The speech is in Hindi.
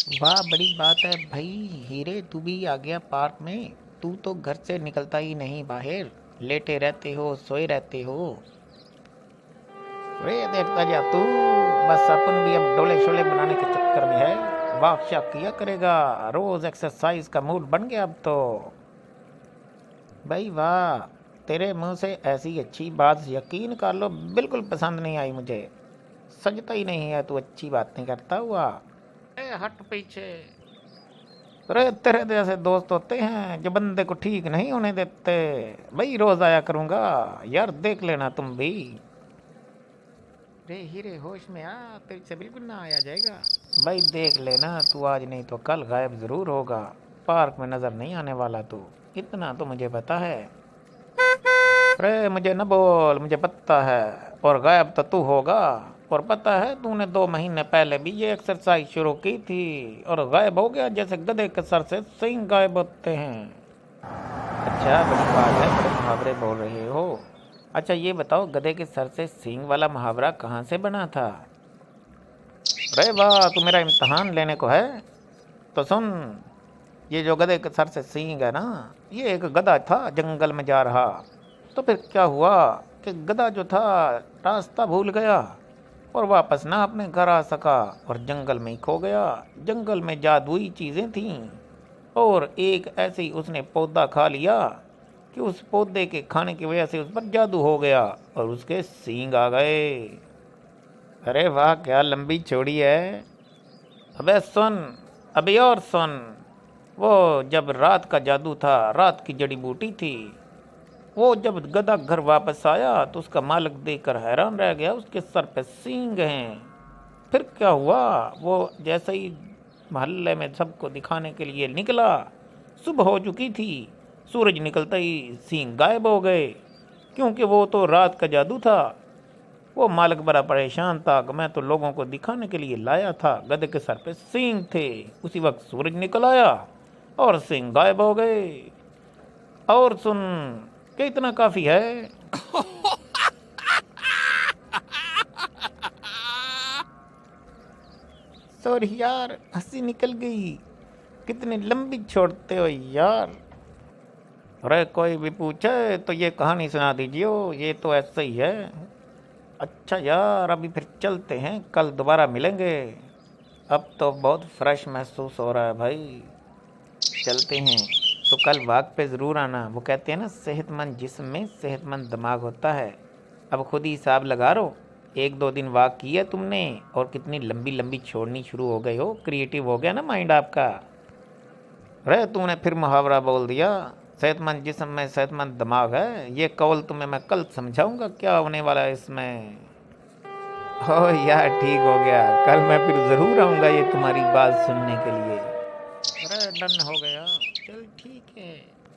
वाह बड़ी बात है भाई। हीरे तू भी आ गया पार्क में। तू तो घर से निकलता ही नहीं बाहर, लेटे रहते हो सोए रहते हो। रे देखता जा तू, बस अपन भी अब डोले शोले बनाने के चक्कर में है। वाह क्या किया करेगा, रोज एक्सरसाइज का मूड बन गया अब तो। भाई वाह, तेरे मुंह से ऐसी अच्छी बात यकीन कर लो बिल्कुल पसंद नहीं आई मुझे। सजता ही नहीं है तू अच्छी बातें करता हुआ। ए हट पीछे। अरे तेरे जैसे दोस्त होते हैं जो बंदे को ठीक नहीं होने देते। भाई रोज आया करूंगा यार, देख लेना तुम भी। रे हीरे होश में आ, तेरे से बिल्कुल ना आया जाएगा। भाई देख लेना, तू आज नहीं तो कल गायब जरूर होगा। पार्क में नजर नहीं आने वाला तू, इतना तो मुझे पता है। अरे मुझे न बोल, मुझे पता है। और गायब तो तू होगा। और पता है तूने 2 महीने पहले भी ये एक्सरसाइज शुरू की थी और गायब हो गया जैसे गधे के सर से सींग गायब होते हैं। अच्छा बड़ी बात है, बड़े मुहावरे बोल रहे हो। अच्छा ये बताओ, गधे के सर से सींग वाला मुहावरा कहाँ से बना था? अरे वाह, तू मेरा इम्तहान लेने को है? तो सुन, ये जो गधे के सर से सींग है ना, ये एक गधा था जंगल में जा रहा। तो फिर क्या हुआ कि गधा जो था रास्ता भूल गया और वापस ना अपने घर आ सका और जंगल में ही खो गया। जंगल में जादुई चीजें थीं और एक ऐसे ही उसने पौधा खा लिया कि उस पौधे के खाने की वजह से उस पर जादू हो गया और उसके सींग आ गए। अरे वाह क्या लंबी चौड़ी है। अबे सुन, अभी और सुन। वो जब रात का जादू था, रात की जड़ी बूटी थी, वो जब गधा घर वापस आया तो उसका मालिक देखकर हैरान रह गया, उसके सर पे सींग हैं। फिर क्या हुआ, वो जैसे ही मोहल्ले में सबको दिखाने के लिए निकला, सुबह हो चुकी थी। सूरज निकलते ही सींग गायब हो गए, क्योंकि वो तो रात का जादू था। वो मालिक बड़ा परेशान था कि मैं तो लोगों को दिखाने के लिए लाया था, गधे के सर पे सींग थे। उसी वक्त सूरज निकल आया और सींग गायब हो गए। और सुन, क्या इतना काफी है? सॉरी यार, हंसी निकल गई। कितनी लंबी छोड़ते हो यार। अरे कोई भी पूछे तो ये कहानी सुना दीजिए, ये तो ऐसा ही है। अच्छा यार, अभी फिर चलते हैं, कल दोबारा मिलेंगे। अब तो बहुत फ्रेश महसूस हो रहा है भाई। चलते हैं। तो कल वॉक पे ज़रूर आना। वो कहते हैं ना, सेहतमंद जिस्म में सेहतमंद दिमाग होता है। अब खुद ही हिसाब लगा लो, 1-2 दिन वॉक किया तुमने और कितनी लंबी लंबी छोड़नी शुरू हो गई हो। क्रिएटिव हो गया ना माइंड आपका। अरे तूने फिर मुहावरा बोल दिया। सेहतमंद जिस्म में सेहतमंद दिमाग है, ये कौल तुम्हें मैं कल समझाऊंगा क्या होने वाला है इसमें। हो यार ठीक हो गया, कल मैं फिर ज़रूर आऊँगा ये तुम्हारी बात सुनने के लिए। अरे डन हो गया, चल ठीक है।